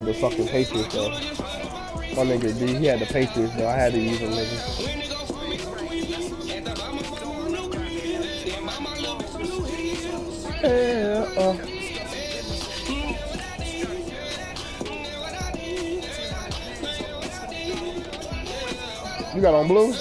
the fucking Patriots though. My nigga D, he had the Patriots though. I had to use him, nigga. Yeah, You got on blue?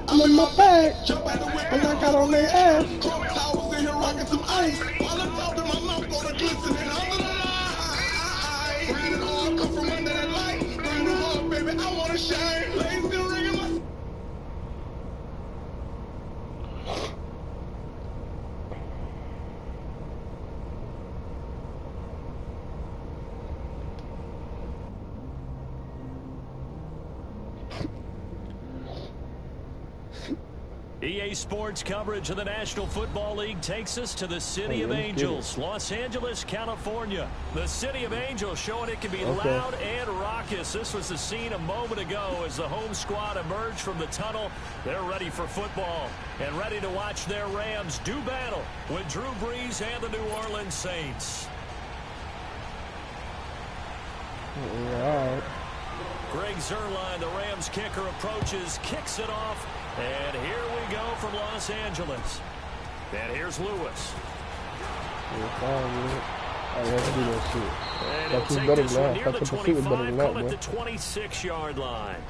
I'm in my bag, and I got on their ass. EA Sports coverage of the National Football League takes us to the City of Angels, Los Angeles, California. The City of Angels showing it can be loud and raucous. This was the scene a moment ago as the home squad emerged from the tunnel. They're ready for football and ready to watch their Rams do battle with Drew Brees and the New Orleans Saints. All right. Greg Zuerlein, the Rams kicker, approaches, kicks it off, and here we go from Los Angeles. And here's Lewis. And he'll take this one near the 25, call it the 26-yard line.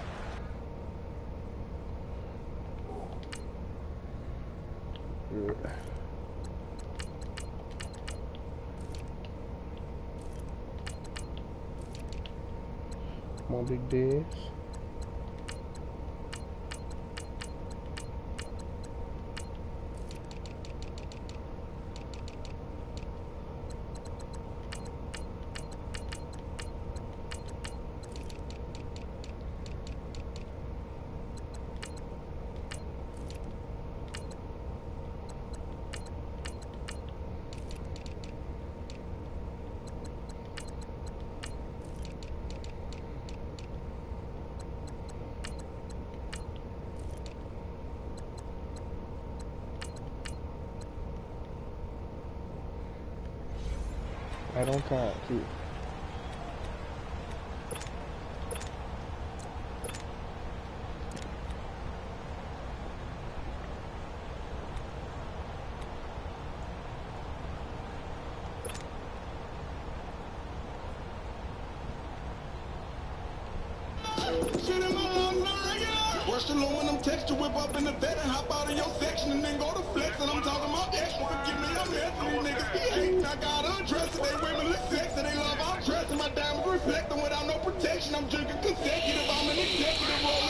Come on, Big Dez. Right on time, too. When I'm text to whip up in the bed and hop out of your section and then go to flex and I'm talking about extra. Forgive me, I'm messing these niggas. He hate. I got undressed and they women look sexy. They love I'm dressed and my diamonds reflecting without no protection. I'm drinking consecutive. I'm an executive role.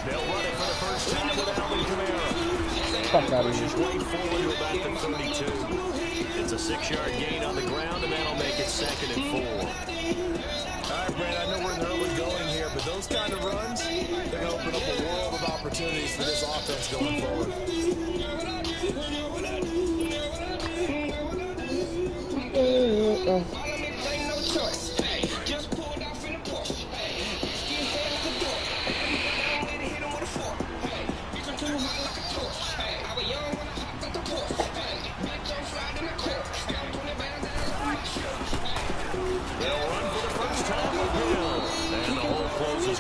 They'll run it for the first time with Alvin Kamara. Fuck out of here. Way forward to about the 32. It's a 6-yard gain on the ground, and that'll make it 2nd and 4. All right, Brad, I know we're in the early going here, but those kind of runs, they're going to open up a world of opportunities for this offense going forward.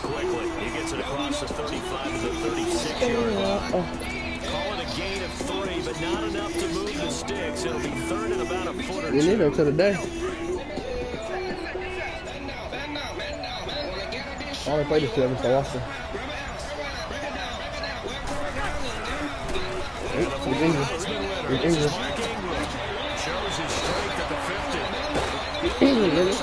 Quickly. He gets it across the 35 to the 36-yard line. Call it a gain of 3, but not enough to move the sticks. It'll be 3rd and about a foot or 2. You need them to the day. I only played this game so often. He's English. He's English. Shows his strength at the 50. English,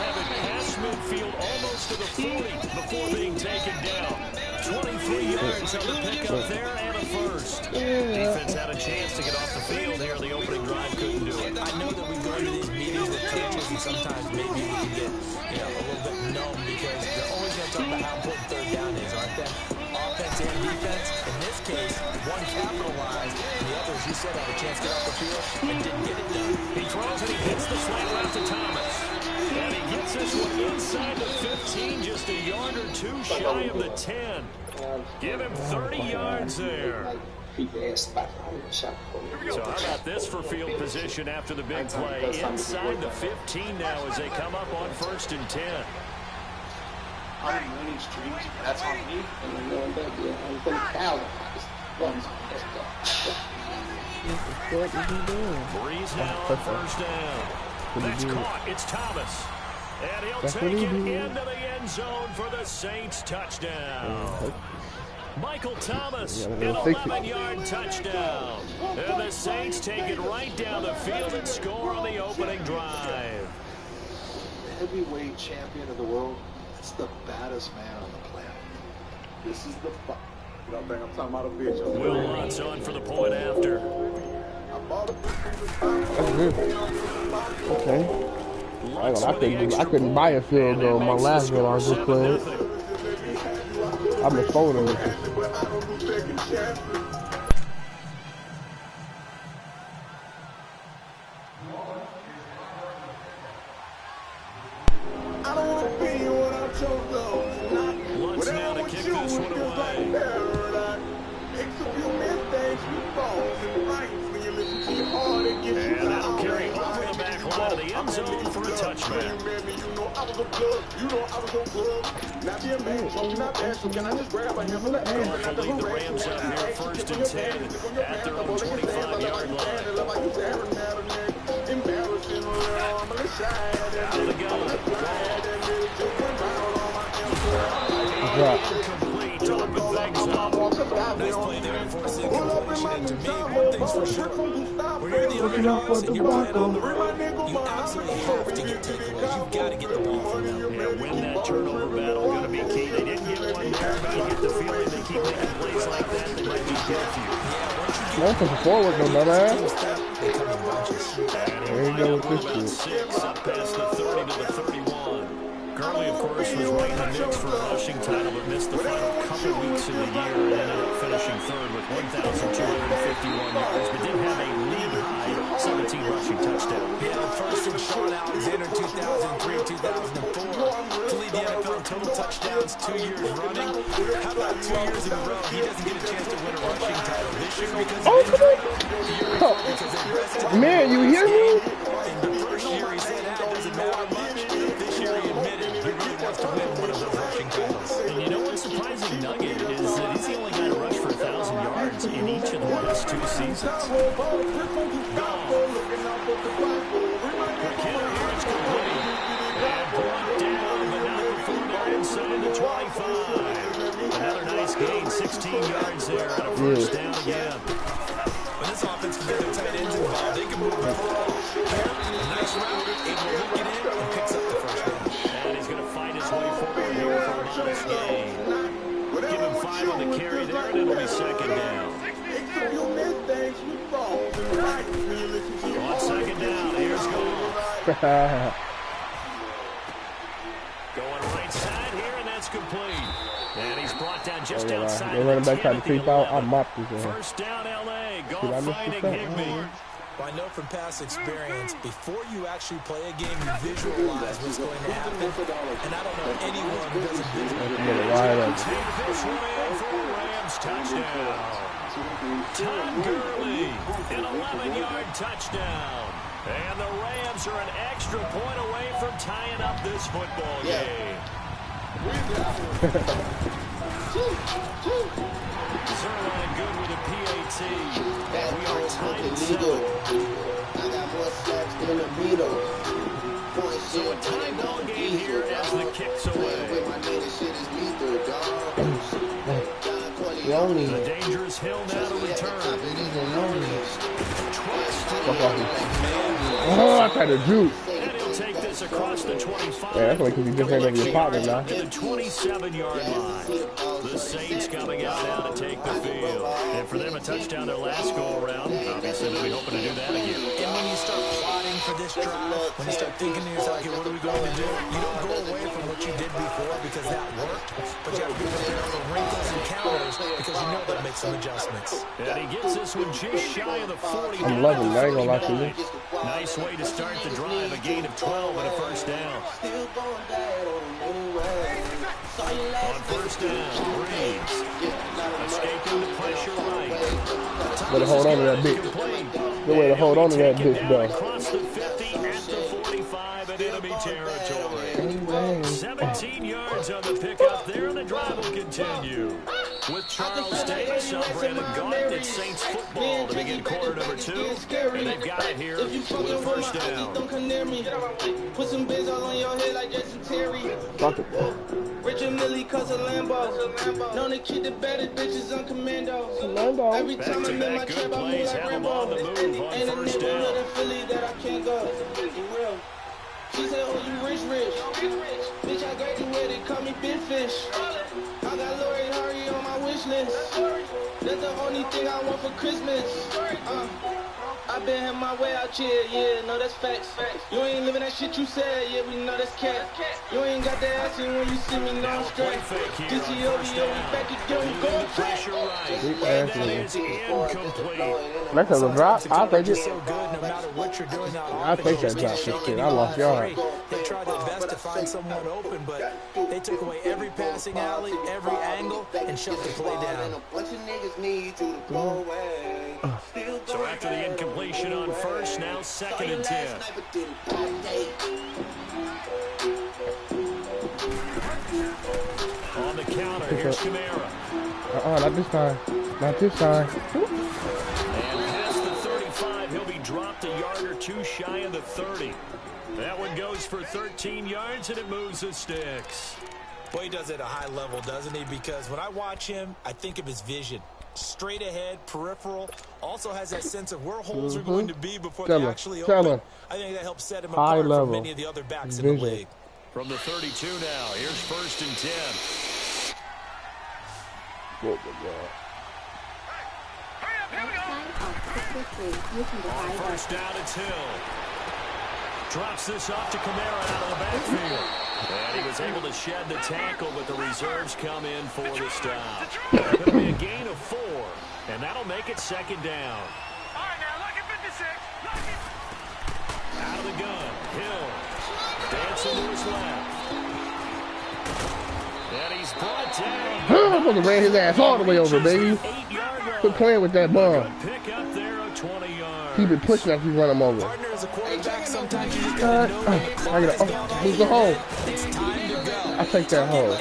Midfield almost to the 40 before being taken down. 23 yards on the pickup there and a first. Defense had a chance to get off the field here. The opening drive couldn't do it. I know that we go into these meetings with coaches and sometimes maybe we can get a little bit numb how important third down is, aren't they? Offense and defense. In this case, one capitalized, and the other, as you said, had a chance to get off the field and didn't get it done. He throws and he hits the slant route to Thomas. And he gets this one inside the 15, just a yard or two shy of the 10. Give him 30 yards there. So how about this for field position after the big play? Inside the 15 now as they come up on 1st and 10. That's on me. Breeze now on 1st down. That's caught. It's Thomas. And he'll take it into the end zone for the Saints touchdown. Michael Thomas, an 11-yard touchdown. And the Saints take it right down the field and score on the opening drive. Heavyweight champion of the world. It's the baddest man on the planet. This is the fuck. You don't think I'm talking about a bitch? Will Lutz on for the point after. Okay. I couldn't buy a field goal. My last one I was just playing. I'm just folding with this. I don't want to be what I'm choked on. Lutz now to kick this one away. And that'll carry over the back line of the end zone for a touchback. They'll lead the Rams up here 1st and 10 at their own 25-yard line. Out of the gun. Complete to open things up. Nice play there, enforcing completion. And to me, one thing's for sure. When you're the underdogs and you're playing on the road, you absolutely have to get takeaways. You've got to get the ball from them. Yeah, win that turnover battle going to be key. They didn't get one there, but I get the feeling they keep making plays like that, they might be good for you. No, pushing forward, no dumbass. There you go with this shit. 6 up past the 30 to the 31. Gurley, of course, was right in the mix for a rushing title, but missed the final couple weeks of the year and ended up finishing 3rd with 1,251 yards, but did have a league-high 17 rushing touchdowns. Yeah, the first from Sean Alexander, 2003-2004. To lead the NFL in total touchdowns 2 years running. How about 2 years in a row? He doesn't get a chance to win a rushing title this year because of injury. The year before because they rested him. Man, you hear me? In the first year, he said, it doesn't matter much. This year, he admitted he really wants to win one of those rushing titles. And you know what's surprising nugget is that he's the only guy to rush for 1,000 yards in each of the last 2 seasons. McKinnon here is complete. And brought down, but not before they're inside the 25. Another nice gain, 16 yards there on a 1st down again. When this offense can get their tight ends involved, they can move the ball. A nice route, able to look it in, and picks up the 1st down. And he's going to fight his way forward here for a modest gain. Give him 5 on the carry there, and it'll be 2nd down. On 2nd down, here's Goff. Going right side here, and that's complete. And he's brought down just outside. They're running back trying to creep out. I mopped this. 1st down, LA. Goff finding Higbee. Well, I know from past experience, before you actually play a game, you visualize what's going to happen. And I don't know anyone who doesn't visualize. Take this one in for a Rams touchdown. Todd Gurley, an 11-yard touchdown. And the Rams are an extra point away from tying up this football game. Zerline good with a PAT. We are tied at 7. I got more sacks than the Beatles. So a tie ball game here as the kicks away. The dangerous Hill now to return. Oh, I tried to juke. And he'll take this across the 25. Yeah, that's like because you just ran over your partner now. To the 27-yard line. The Saints coming out now to take the field. And for them, a touchdown their last go-around. Obviously, they'll be hoping to do that again. And when you start plotting planning for this drive, when you start thinking to yourself, okay, what are we going to do? You don't go away from what you did before because that worked, but you have to be prepared for wrinkles and counters because you know they'll make some adjustments. And he gets this one just shy of the 40. I'm loving it. I ain't gonna lie to you. Nice way to start the drive. A gain of 12 and a first down. On first down, Reeves escaping the pressure right. Better hold on to that bitch. Good way to hold on to that bitch, though. Across the 50 at the 45 in enemy territory. 17 yards on the pickup there, and the drive will continue. With Charles Davis on Brandon Gaunt, it's Saints football to begin quarter number 2. And they've got it here with a first down. Put some biz all on your head like Jason Terry. Fuck it. Richard Millie, cause of Lambo. Known to keep the baddest bitches on commando. Every time I'm in my trap, I move like Rambo. Ain't a nigga in Philly that I can't go. She said, oh, you rich. Bitch, I graduated, they call me Big Fish. I got Lori Harvey on my wish list. That's the only thing I want for Christmas. I been had my way out here, yeah, no, that's facts. You ain't living that shit you said, yeah, we know that's cat. You ain't got that ass in when you see me, no, I'm straight. This is OVO, we back again, go Pressure right. And that is incomplete. Next time the drop, I'll take it. So good, no matter what you're doing out I'll take that drop. Shit, I lost yard. They tried their best to find someone open, but they took away every passing alley, every angle, and shut the play down. So after the incompletion on first, now 2nd and 10. On the counter, here's Kamara. Not this time. Not this time. And past the 35, he'll be dropped a yard or 2 shy of the 30. That one goes for 13 yards, and it moves the sticks. Boy, he does it at a high level, doesn't he? Because when I watch him, I think of his vision. Straight ahead, peripheral, also has that sense of where holes are going to be before they actually open. I think that helps set him apart from many of the other backs in the league. From the 32 now, here's 1st and 10. On first down, it's Hill. Drops this off to Kamara out of the backfield. And he was able to shed the tackle, but the reserves come in for the stop. Going to be a gain of 4, and that'll make it 2nd down. All right, now look at 56. Out of the gun, Hill. Dancing to his left. And he's brought down. I'm gonna ran his ass all the way over, baby. Quit playing with that ball. Pick up there of 20 yards. He been pushing after you run him over. Partner as a quarterback, sometimes you just gotta know when the clock is down. Who's the hole? It's time to go. I take that hole.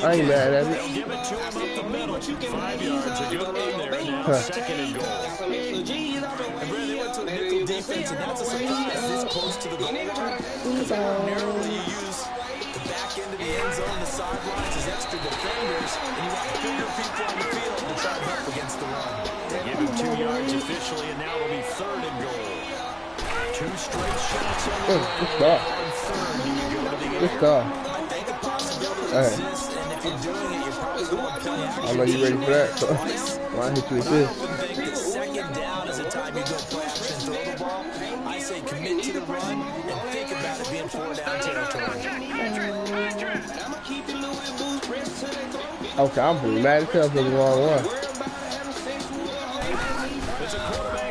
I ain't mad at it. They'll give it to him up the middle. 5 yards, a good run there. Now 2nd and goal. And Brandon, they went to a nickel defense, and that's a surprise this close to the goal line. Because ordinarily you use the back end of the end zone, the sidelines as extra defenders, and you want bigger people on the field to try to help against the run. They give him 2 yards officially, and now it'll be 3rd and goal. 2 straight shots on the Good stuff. Good stuff. I think the possibility exists, and if you're doing it, you're probably going to play action. I know you ready for that. So I hit you with this. I would think that 2nd down is the time you go play action, throw the ball. I say commit to the run and think about it being 4-down territory. Okay, I'm pretty mad as hell for the wrong one.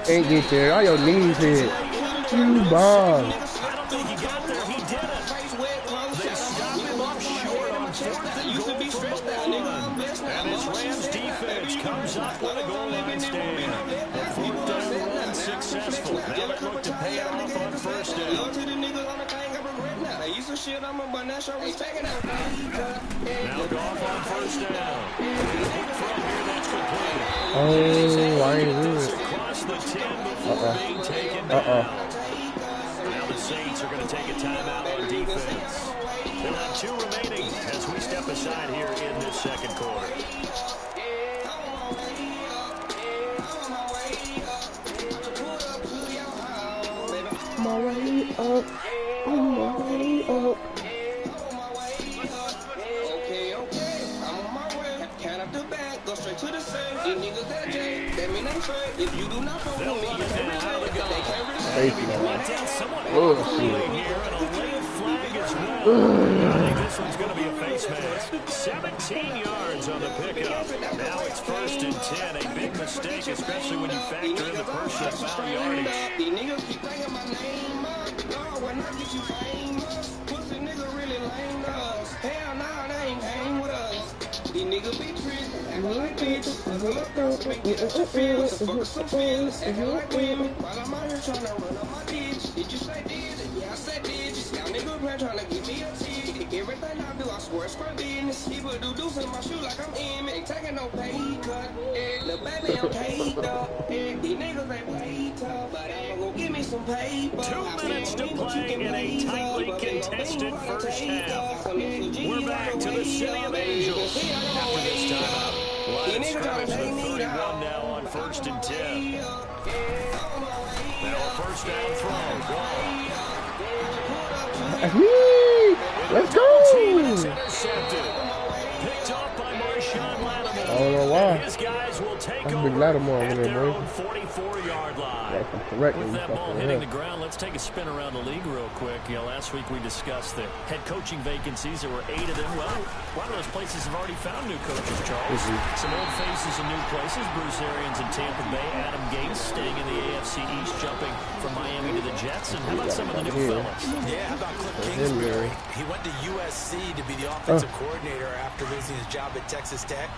Ain't get there. All your knees hit. You bomb. I don't think he got there. He did it. They stopped him up short on 4th and goal from the 1. And his Rams defense comes up with a goal line stand. A 4th down run successful. Now they look to pay it off on 1st down. Now Goff on 1st down. From here, that's complete. Oh, I ain't do it. Across the 10 before being taken down. Now the Saints are going to take a timeout on defense. They'll have 2 remaining as we step aside here in this 2nd quarter. My way up. On my way up. Okay, I'm on my way. Count up the bag, go straight to the safe. These niggas that J, they If you do not fuck with me, you can't really they can't really Oh, Here and a late flag is red. I think this one's going to be a face mask. 17 yards on the pickup. Now it's 1st and 10. A big mistake, especially when you factor in the personal foul yardage. These niggas keep bringing my name up. Lord, when I get you famous, pussy nigga really lame us. Hell nah, they ain't hang with us. These niggas be pretty, acting like bitches. Get out your feelings, so fuck some feelings. Acting like women, while I'm out here trying to run up my ditch. Did you say did it? Yeah, I said did you? Y'all niggas been trying to give me a T. Everything I do, I swear it's my business. People do deuce in my shoe like I'm in it. Ain't taking no pay cut. The baby I'm paid up. These niggas ain't paid tough, but I'm gonna give me some paper. 2 minutes to play in a tightly contested first half. We're back to the City of Angels after this timeout. Line scrimmage to the 31 now on 1st and 10. Now a first down throw. Let's go! Intercepted. Picked off by Marshawn Lattimore. I don't know why. His guys will take That's over big Lattimore over at there, their bro. own 44-yard line. Correct. With that ball hitting the ground, let's take a spin around the league real quick. You know, last week we discussed the head coaching vacancies. There were 8 of them. Well, a lot of those places have already found new coaches, Charles. Some old faces in new places. Bruce Arians in Tampa Bay. Adam Gase staying in the AFC East, jumping from Miami to the Jets. And how about some of the new fellas? Yeah, how about Cliff Kingsbury? He went to USC to be the offensive coordinator after losing his job at Texas Tech.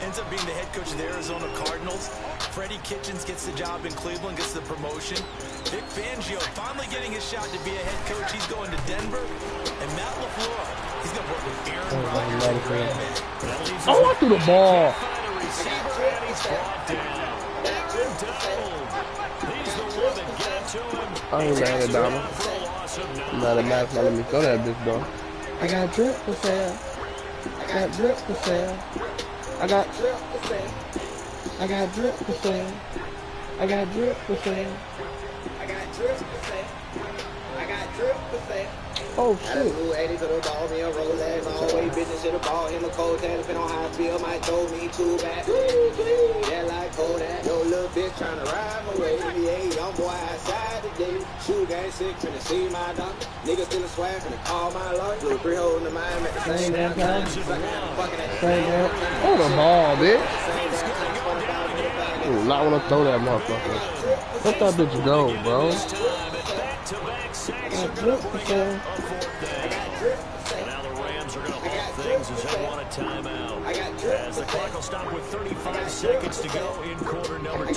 Ends up being the head coach of the Arizona Cardinals. Freddie Kitchens gets the job in Cleveland, gets the promotion. Vic Fangio finally getting his shot to be a head coach. He's going to Denver. And Matt LaFleur, he's going to work with Aaron Rodgers and Green Bay. Oh, I threw the ball. I ain't mad at Donald. I'm not mad if I let me throw that bitch, though. I got drip for sale. I got drip for sale. I got drip for sale. I got drip for sale. I got drip for sale. I got drip for sale. I got drip for sale. Oh shit. 80 to the ball, me a Rolex, always business to the ball, him a cold tag, depending on how I feel, might throw me 2 back. Yeah, like Kodak, yo little bitch tryna ride my way. Yeah, young boy outside today. Shoe gang sick, finna see my doctor. Niggas still a swag, finna call my lawyer. Blue 3 holding the mind, make the same damn time. Throw the ball, bitch. Ooh, not wanna throw that motherfucker. Let that bitch go, bro. Now the Rams are going to hold things as they want a timeout. As the clock will stop with 35 seconds to go in quarter number 2.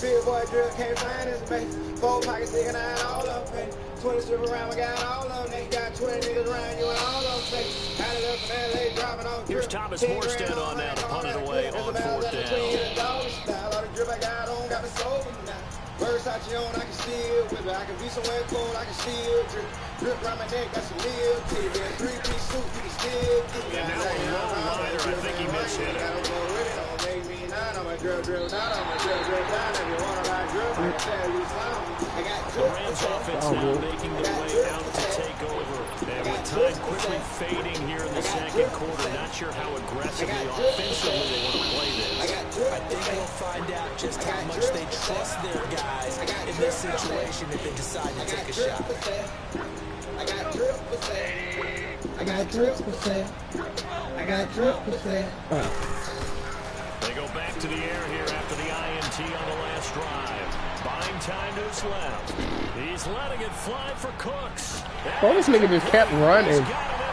Big boy drill, can't find his base. 4 pockets, nigga, 9 all up face. 20 strip around, we got all of them. Got 20 niggas around you and all of them face. Had it up from LA, dropping on drip. Here's Thomas Morstead on now to punt it away on 4th down. All the drip I got on, got me sober now. Versace on, I can still whip it. I can be somewhere cold, I can still drip. Drip around my neck, got some meal titty. That 3-piece suit, you can still get it. And now a low rider, I think he mishit it. Don't make me not, I'm a drill down, I'm a drill down. If you wanna ride drip, I can tell you something. I got The Rams offense now making their way out to take over. And with time quickly fading here in the second quarter, not sure how aggressively, offensively they want to play this. I think they'll find out just how much they trust their guys in this situation if they decide to take a shot. I got drip for sale. I got drip for sale. I got drip for sale. They go back to the air here after the INT on the last drive. Buying time to his left. He's letting it fly for Cooks. Oh, this nigga just kept running.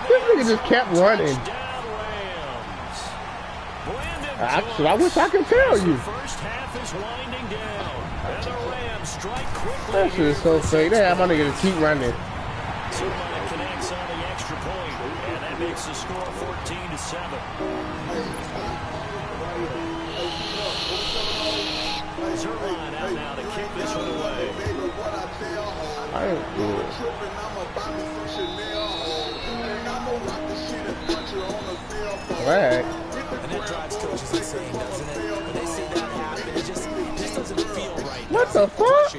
This nigga just kept running. I wish I could tell you. First half is winding down. And the Rams strike quickly. That shit is so fake. They have my nigga to keep running. Zerline connects on the extra point, and that makes the score 14-7. Zerline out now to kick this one away. I ain't good. Right. And that drives coaches insane, doesn't it? When they see that happen, it just doesn't feel right. What the fuck?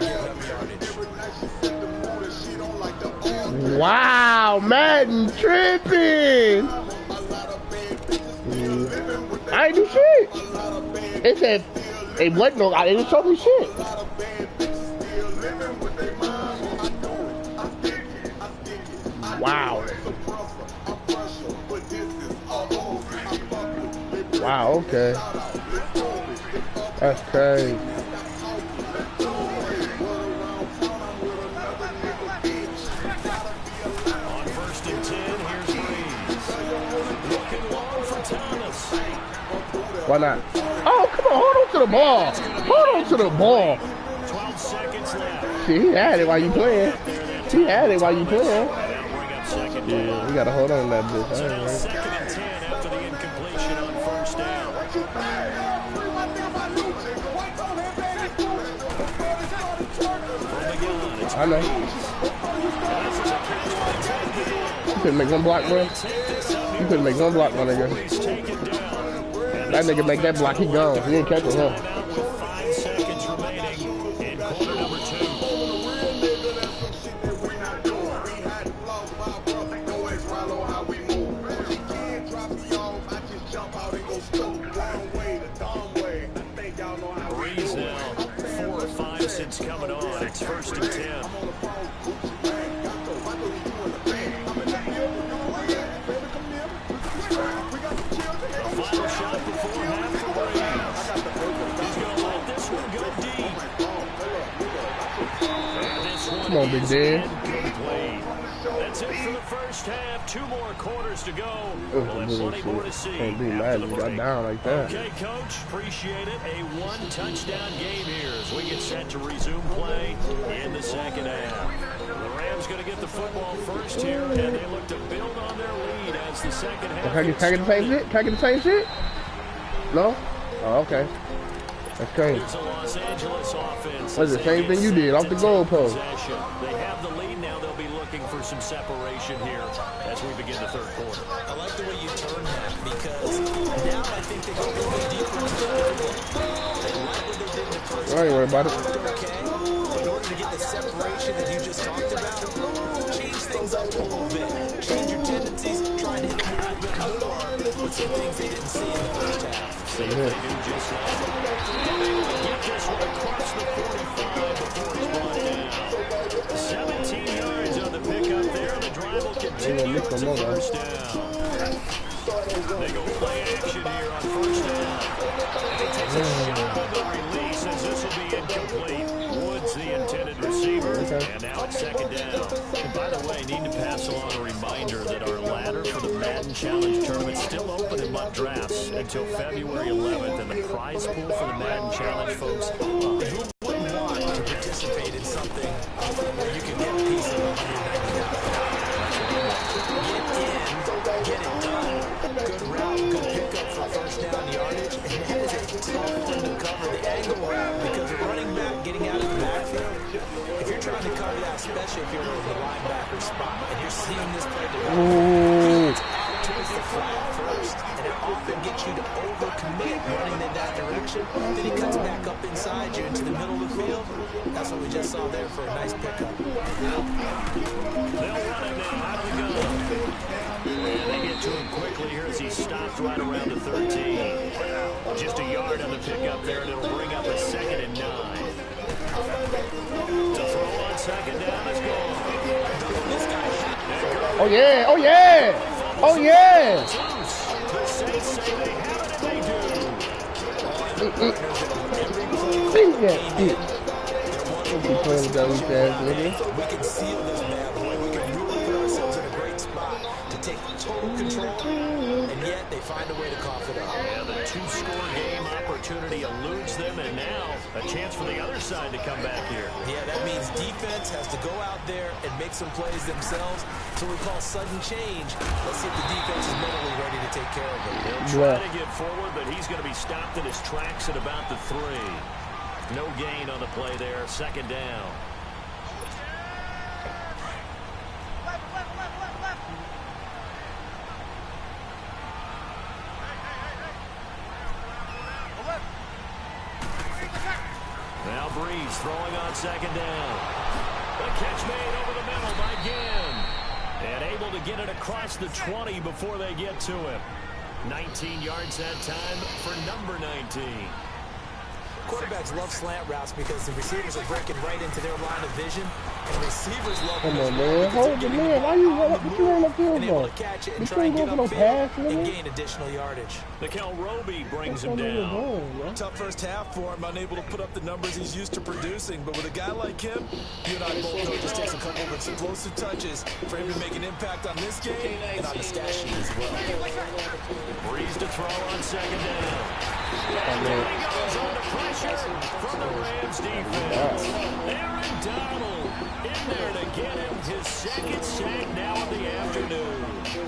Wow, Madden tripping. I ain't do shit. It said it wasn't no. I didn't show me shit. Wow. Wow. Okay. That's crazy. On 1st and 10, here's Breeze. Looking long for Thomas. Why not? Oh, come on. Hold on to the ball. Hold on to the ball. 12 seconds left. See, he had it while you playing. He had it while you playing. That'll bring up second down. Yeah, we got to hold on to that bitch. So now 2nd and 10 after the incompletion on 1st down. I know. You couldn't make one block, bro. You couldn't make one block, my nigga. That nigga make that block, he gone. He ain't catching him. 5 seconds remaining in quarter number 2. Breeze now 4 or 5 since coming on. It's 1st and 10. Final shot before half for Breeze. He's going to let this one go deep. And this one Come on, Big Dan. incomplete. That's it for the first half. 2 more quarters to go. We'll have plenty more to see Can't be after mad the if you got break. down like that. Okay, Coach, appreciate it. A 1-touchdown game here as we get set to resume play in the second half. The Rams going to get the football first here, and they look to build on their lead as the second half. Can I get the same shit? Can I get the same shit? No? Oh, okay. That's crazy. It's a Los Angeles offense. That's the same thing you did off the goalpost. They have the lead now. They'll be looking for some separation here as we begin the third quarter. I like the way you turn that because now I think they go a little bit deeper into the playbook. They like what they did in the first I ain't worried about it. okay? In order to get the separation that you just talked about, change things up a little bit. Change your tendencies, try to hit them a little bit more with some things they didn't see in the first half. See if they do just that. Get this one across the 45 before he's brought down. 17 yards on the pickup there. The drive will continue to first down. They go play action here on first down. He takes a shot on the release as this will be incomplete. Woods, the intended receiver, and now it's second down. And by the way, need to pass along a reminder that our ladder for the Madden Challenge tournament is still open in mock drafts until February 11th, and the prize pool for the Madden Challenge, folks, Who wouldn't want to participate in something where you can get a piece of $199? Get it done. Good route, good pickup for first down yardage, and that is a tough one to cover the angle route because a running back getting out of the backfield, if you're trying to cover that, especially if you're in the linebacker spot and you're seeing this play develop, towards the flat first, and it often gets you to overcommit running in that direction. Then he cuts back up inside you into the middle of the field. That's what we just saw there for a nice pickup. they'll run it now. Out we go. And they get to him quickly here as he stopped right around the 13. Just a yard on the pickup there, and it'll bring up a 2nd and 9. To throw on second down is gone. Oh, yeah. Oh, yeah. Oh, yeah. The Saints say they have it, and they do. See that shit. Don't be playing with that weak ass nigga. We can seal this bad boy. We can really put ourselves in a great spot to take total control, and yet they find a way to cough it up. Yeah, the 2-score game opportunity eludes them, and now a chance for the other side to come back here. Yeah, that means defense has to go out there and make some plays themselves. So we call sudden change. Let's see if the defense is mentally ready to take care of it. He'll try to get forward, but he's going to be stopped in his tracks at about the 3. No gain on the play there. Second down. Now Breeze throwing on second down. The catch made over the middle by Ginn. And able to get it across the 20 before they get to him. 19 yards that time for number 19. Quarterbacks love slant routes because the receivers are breaking right into their line of vision, and receivers love Come on, man. Hold the man. Why you run up field and able goal? to catch it You and try and can't get go for no pass, upfield and nigga. gain additional yardage. Mikel Roby brings him What down. doing, Tough first half for him, unable to put up the numbers he's used to producing. But with a guy like him, you and I both know it just takes a couple of explosive touches for him to make an impact on this game and on the stat sheet as well. Breeze to throw on second down. And there he goes under pressure from the Rams defense. Aaron Donald in there to get him his second sack now of the afternoon.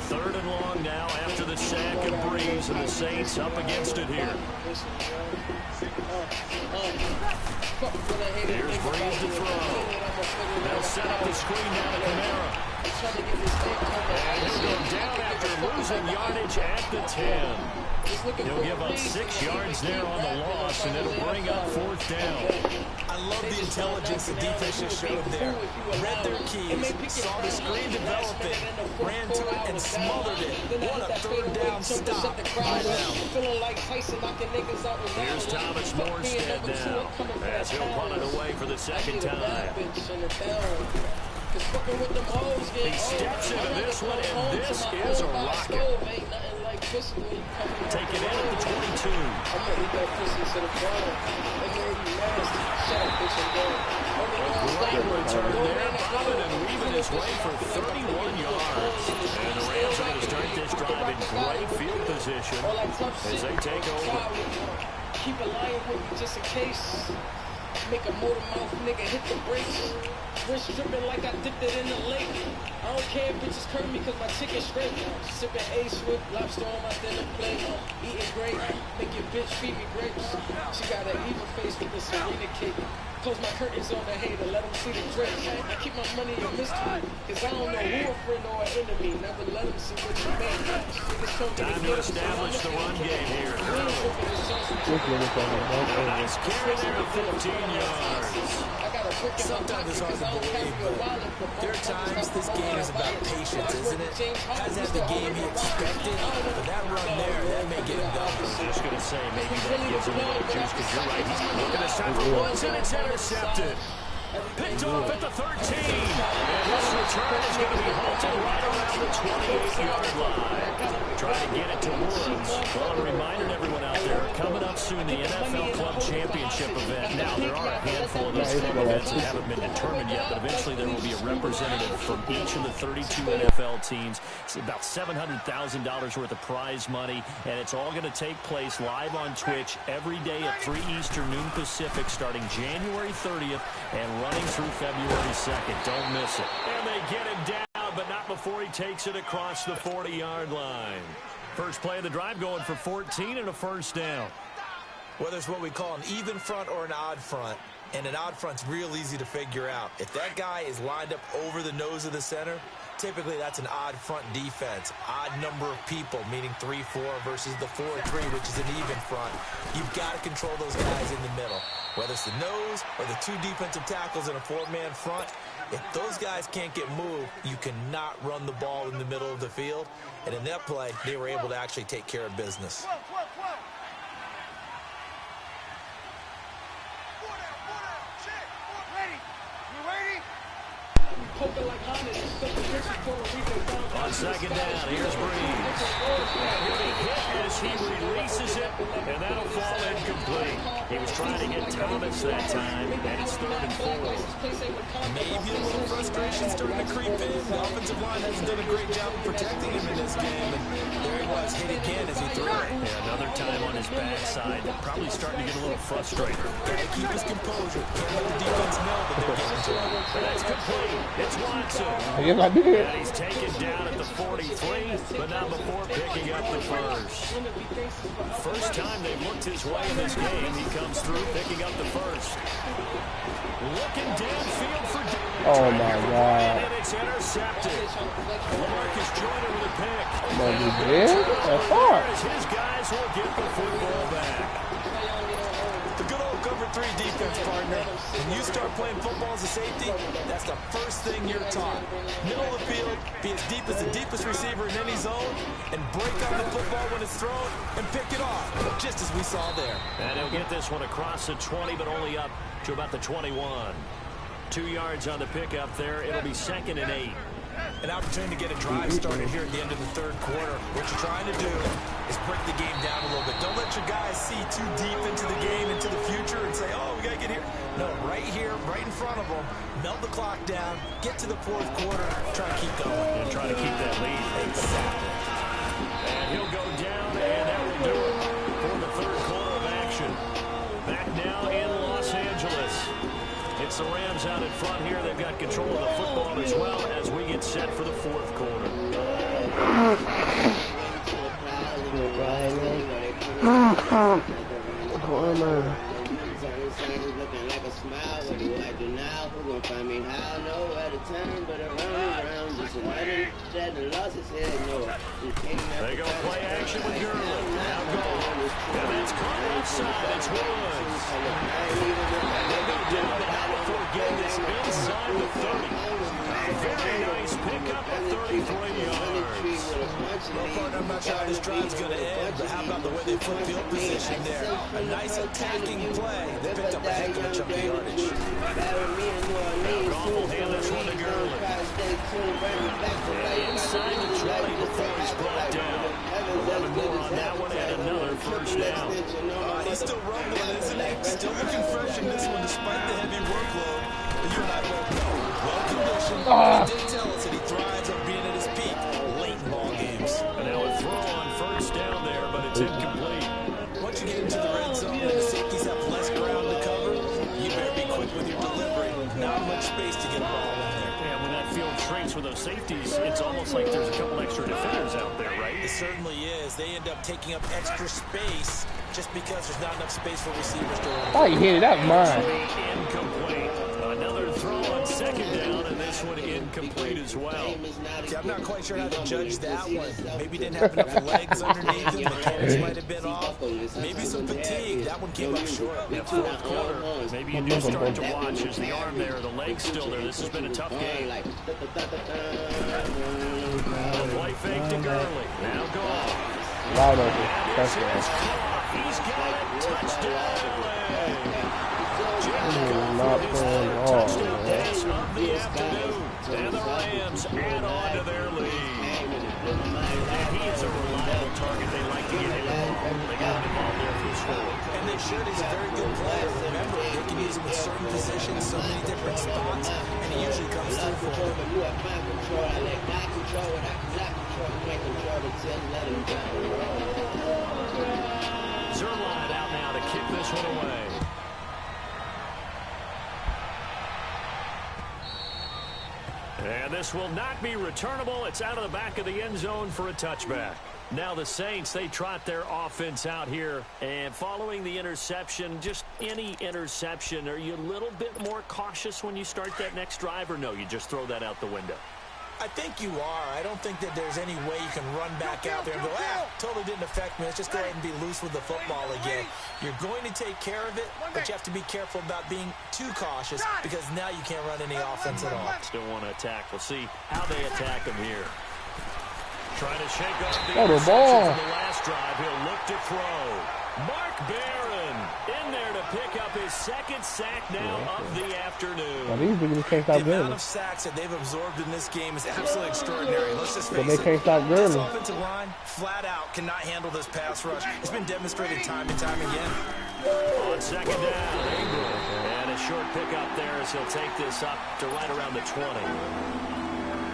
3rd and long now after the sack and Breeze, and the Saints up against it here. Here's Breeze to throw. They'll set up the screen down to Kamara. And he'll go down after losing yardage at the 10. He'll give up 6 yards there on the loss, and it'll bring up 4th down. I love the intelligence the defense just showed there. Read their keys, saw the screen developing, ran to it, and smothered it. What a 3rd down stop by them. Here's Thomas Morstead now, as he'll punt it away for the 2nd time. He steps into this one, and this is a rocket. Take it in at the 22. A great return there, bobbing and weaving his way for 31 yards. And the Rams are going to start this drive in great field position as they take over. Keep a line with me just in case. Make a motor mouth nigga hit the brakes. Wrist dripping like I dipped it in the lake. I don't care if bitches curve me cause my chicken straight. Sipping A-Swift, lobster on my dinner plate. Eating great, make your bitch feed me grapes. She got an evil face with the Serena cake. Close my curtains on the hater, let them see the drapes. I keep my money a mystery, cause I don't know who a friend or an enemy. Never let them see what you make. Time to establish the run game here. Nice carry there at 15 yards. Sometimes it's hard to believe, but there are times this game is about patience, isn't it? Hasn't had the game he expected, but that run there, that may get him done. I was just going to say, maybe that gives him a little juice, because you're right. He's looking to stop for once, and it's intercepted. Picked off at the 13. And this return is going to be halted right around the 28-yard line. Trying to get it to Woods. Well, a reminder to everyone out there, coming up soon, the NFL Club Championship event. Now, there are a handful of these club events that haven't been determined yet, but eventually there will be a representative from each of the 32 NFL teams. It's about $700,000 worth of prize money, and it's all going to take place live on Twitch every day at 3 Eastern, noon Pacific, starting January 30th and running through February 2nd. Don't miss it. And they get him down, but not before he takes it across the 40-yard line. First play of the drive going for 14 and a first down. Whether it's what we call an even front or an odd front, and an odd front's real easy to figure out. If that guy is lined up over the nose of the center, typically that's an odd front defense. Odd number of people, meaning 3-4 versus the 4-3, which is an even front. You've got to control those guys in the middle. Whether it's the nose or the 2 defensive tackles in a 4-man front, if those guys can't get moved, you cannot run the ball in the middle of the field. And in that play, they were able to actually take care of business. On second down, here's Breeze. He'll be hit as he releases it, and that'll fall incomplete. He was trying to get Thomas that time, and it's 3rd and 4. Maybe a little frustration starting to creep in. The offensive line hasn't done a great job of protecting him in this game, and there he was, hit again as he threw it. Yeah, another time on his backside, probably starting to get a little frustrated. Gotta keep his composure. Can't let the defense know that they're getting to him. That's complete. It's Watson. Yes, I did. And he's taken down at the 43, but not before picking up the first. First time they've looked his way in this game, he comes through picking up the first. Looking downfield for Oh my God. and it's intercepted. LaMarcus Joyner with a pick. No, you did? That's far. As his guys will get the football back. The good old cover 3 defense, partner. When you start playing football as a safety, that's the first thing you're taught. Middle of the field, be as deep as the deepest receiver in any zone, and break on the football when it's thrown and pick it off, just as we saw there. And he'll get this one across the 20, but only up to about the 21. 2 yards on the pickup there. It'll be 2nd and 8. An opportunity to get a drive started here at the end of the 3rd quarter. What you're trying to do is break the game down a little bit. Don't let your guys see too deep into the game, into the future, and say, oh, we got to get here. No, right here, right in front of them, melt the clock down, get to the 4th quarter, try to keep going. And try to keep that lead. Exactly. And he'll go down, and that will do it for the 3rd quarter of action. Back now in Los Angeles. It's the Rams out in front here. They've got control of the football as well as we get set for the 4th quarter. They go play action with Gurley. Now goal. And that's caught outside. It's Woods. They go down the alley for getting this inside the 30. Very nice pickup at 33 yards. Well, partner, I'm not sure how this drive's going to end, but how about the way they put field position there? A nice attacking play. They picked up a heck of a chunk of yardage. Goff will hand this one to Gurley. Inside the 20 before he's brought down. 11 more on that one and another first down. He's still rumbling, isn't he? Still looking fresh in this one despite the heavy workload. But you and I both know. Well-conditioned. He did tell us that he thrives on being at his peak late in ball games. And now a throw on first down there, but it's incomplete. Once you get into the red zone and the safeties have less ground to cover, you better be quick with your delivery. Not much space to get a ball in there. Yeah, when that field shrinks with those safeties, it's almost like there's a couple extra defenders out there, right? It certainly is. They end up taking up extra space just because there's not enough space for receivers to run. Oh, you hit it. That was mine. Incomplete. Another throw on 2nd down, and this one incomplete as well. See, I'm not quite sure how to judge that one. Maybe didn't have enough legs underneath him. The mechanics might have been off. Maybe some fatigue. That one came up short. Yeah, 4th quarter. Maybe you do start to watch as the arm there, the leg's still there. This has been a tough game. The play fake to Gurley. Now Goff. Wide open. He's got it. Touchdown. Not playing at all, Touchdown pass of the afternoon. And the Rams add on to their lead. And he is a reliable target. They like to get him involved. They got him involved there for the score. And they should. He's a very good player. Remember, they can use him in certain positions, so many different spots, and he usually comes through for them. Zerline out now to kick this one away. And this will not be returnable. It's out of the back of the end zone for a touchback. Now the Saints, they trot their offense out here. And following the interception, just any interception, are you a little bit more cautious when you start that next drive? Or no, you just throw that out the window? I think you are. I don't think that there's any way you can run back out there and go, totally didn't affect me. Let's just go ahead and be loose with the football again. You're going to take care of it, but you have to be careful about being too cautious because now you can't run any offense at all. Still want to attack. We'll see how they attack him here. Trying to shake off the ball. From the last drive. He'll look to throw. Mark Barron in there to pick up his 2nd sack now of the afternoon. The amount of sacks that they've absorbed in this game is absolutely extraordinary. Let's just face it. Can't stop this offensive line, flat out, cannot handle this pass rush. It's been demonstrated time and time again. On 2nd down, Ingram. And a short pickup there as he'll take this up to right around the 20.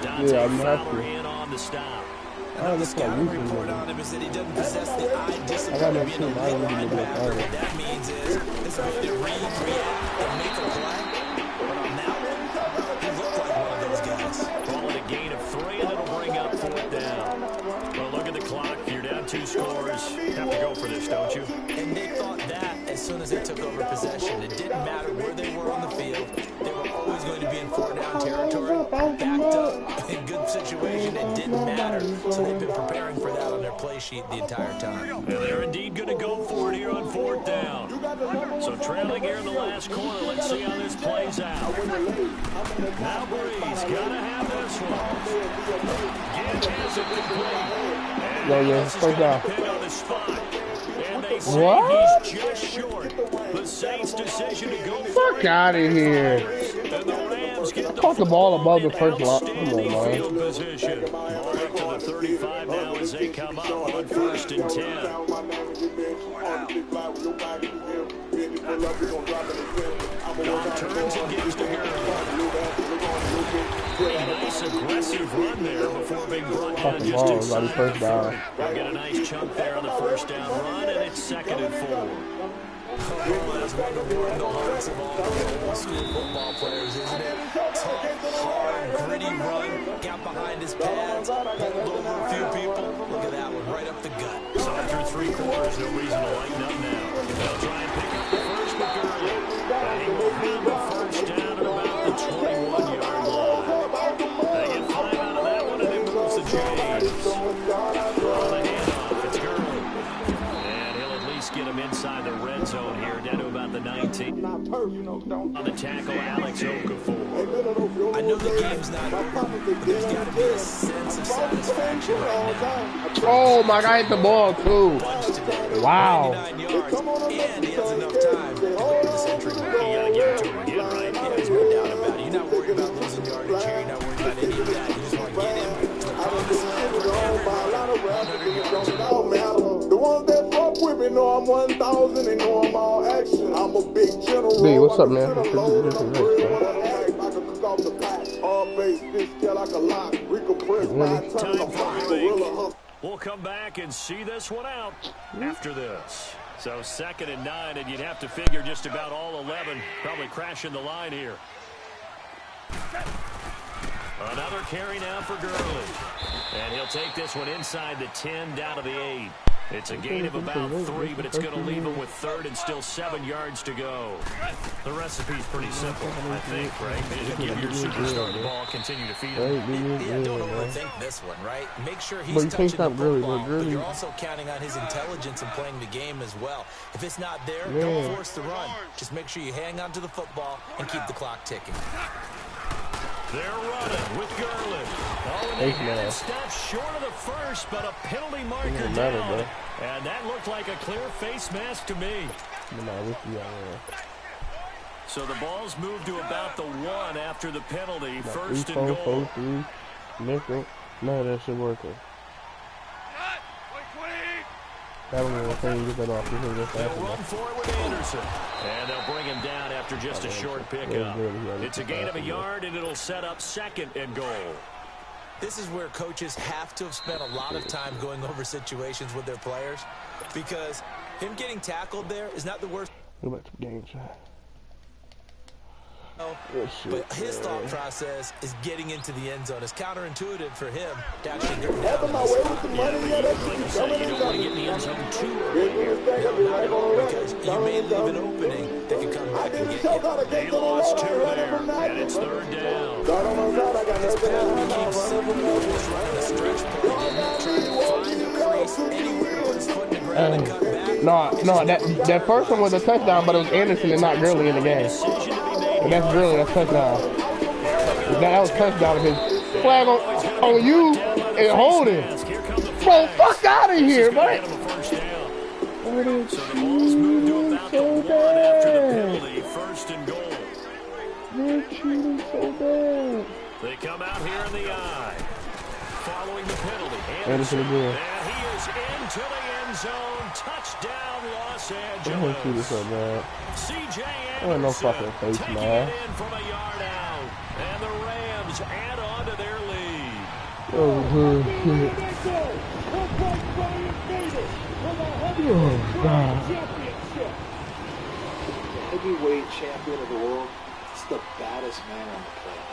Dante Fowler in on the stop. The scouting report on him is that he doesn't possess the eye discipline of being a real linebacker. What that means is his ability to read, react, and make a play. But on that one, he looked like one of those guys. Call it a gain of 3, and it'll bring up 4th down. Well, look at the clock. You're down 2 scores. You have to go for this, don't you? And they thought that as soon as they took over possession. It didn't matter where they were on the field. They were always going to be in 4-down territory, backed up in good situation. It didn't matter. So they've been preparing for that on their play sheet the entire time. And they're indeed going to go for it here on 4th down. So trailing here in the last quarter. Let's see how this plays out. Now Breeze got to have this one. Gets it complete. And first down. On the spot. And they say he's just short. The Saints' decision to go fuck out of here. And the Rams get Caught the ball above the first line. Come on, man. field position. Ball up to the 35 now as they come up on 1st and 10. Goff turns and gives to Gurley. Nice aggressive run there before being brought down just inside the 30. They'll get a nice chunk there on the 1st down run, and it's 2nd and 4. Oh, that's one of the hearts of all old school football players, isn't it? Tough, hard, gritty run, got behind his pads, pulled over a few people. Look at that one, right up the gut. So after 3 quarters, no reason to lighten up now. They'll try and pick up the first with Gurley. And he will have the 1st down at about the 21-yard line. They get 5 out of that one, and it moves to James. On the handoff, it's Gurley. And he'll at least get him inside the red zone here, down to about the 19. On the tackle, Alex Okafor. I know the game's not over, but there's got to be a sense of satisfaction right now. Oh my God, hit the ball too. Wow. 99 yards, and he has enough time to go to the century. You got to give it to him again, right? Yeah, there's no doubt about it. You're not worried about losing yardage here. You're not worried about any of that. You just want to get him to the promised land for everybody. 100 yards. The ones that fuck with me know I'm 1,000 and know I'm all action. I'm a big general. B, what's up, man? We'll come back and see this one out after this. So 2nd and 9, and you'd have to figure just about all 11 probably crashing the line here. Another carry now for Gurley. And he'll take this one inside the 10 down to the 8. It's a gain of about 3, but it's going to leave him with 3rd and still 7 yards to go. The recipe's pretty simple, I think, right? Just give your superstar the ball, continue to feed him. Yeah, don't overthink this one, right? Make sure he's touching the football, but you're also counting on his intelligence and playing the game as well. If it's not there, don't force the run. Just make sure you hang on to the football and keep the clock ticking. They're running with Gurley. Oh, and they had it stopped short of the first, but a penalty marker down. And that looked like a clear face mask to me. So the ball's moved to about the 1 after the penalty. 1st and goal. 4, 3, none of that shit working. That one will get that off. They'll run for it with Anderson. And they'll bring him down after just a short pickup. It's a gain of a yard, and it'll set up 2nd and goal. This is where coaches have to have spent a lot of time going over situations with their players, because him getting tackled there is not the worst. Go back to the game, chat. But his thought process is getting into the end zone. It's counterintuitive for him to actually get down in this spot. You don't want to get in the end zone too early. No, not at all, because you may leave an opening that could come back and get you. They lost 2 there, and it's 3rd down. This pattern became simple. Just running a stretch play, trying to find a crease anywhere to put his foot in the ground and cut back. No, that first one was a touchdown, but it was Anderson and not Gurley in the game. And that's Gurley, that's touchdown. That was touchdown. His flag on you and hold it. Bro, fuck out of here, man. So the ball's moved to about the 1 after the penalty. 1st and goal. They're cheating so bad. They come out here in the eye. Following the penalty. Anderson again. And he is into the end zone. Touchdown, Los I'm gonna Angeles. shoot this so bad. C.J. I ain't no Anderson fucking face, taking man. it in from a yard out. And the Rams add on to their lead. Oh, good shit. Oh, God. Heavyweight champion of the world. It's the baddest man on the planet.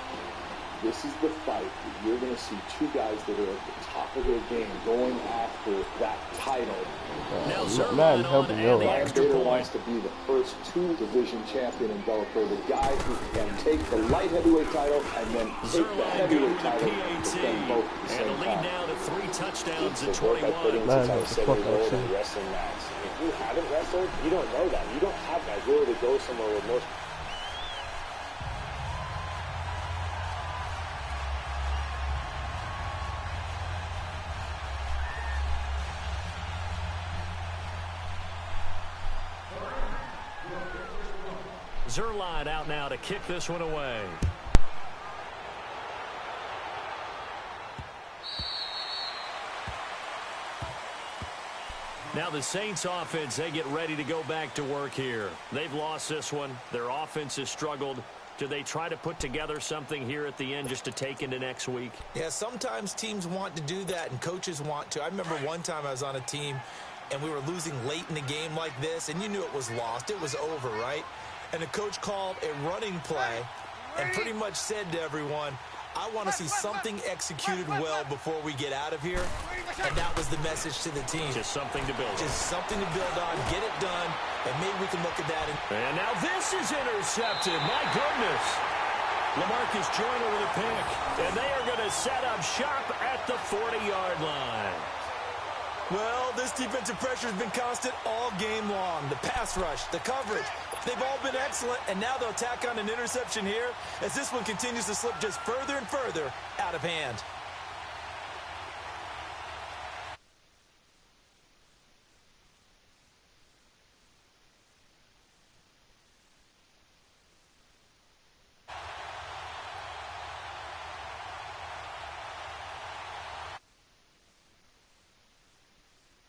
This is the fight that you're going to see two guys that are at the top of their game going after that title Now Man, helping you. Ryan Bader wants to be the first 2 division champion in Bellator, the guy who can take the light heavyweight title and then take the heavyweight title and defend both at the same and the lead now to 3 touchdowns at Man, 21. that's the fuck I see. Wrestling match. If you haven't wrestled, you don't know that. You don't have that will to go somewhere with most. Gilyard out now to kick this one away. Now the Saints offense, they get ready to go back to work here. They've lost this one. Their offense has struggled. Do they try to put together something here at the end just to take into next week? Yeah, sometimes teams want to do that and coaches want to. I remember one time I was on a team and we were losing late in the game like this, and you knew it was lost. It was over, right? And the coach called a running play and pretty much said to everyone, I want to see something executed well before we get out of here. And that was the message to the team. Just something to build on. Just something to build on, get it done, and maybe we can look at that. And now this is intercepted. My goodness. LaMarcus Joyner with a pick. And they are going to set up shop at the 40-yard line. Well, this defensive pressure has been constant all game long. The pass rush, the coverage, they've all been excellent, and now they'll tack on an interception here as this one continues to slip just further and further out of hand.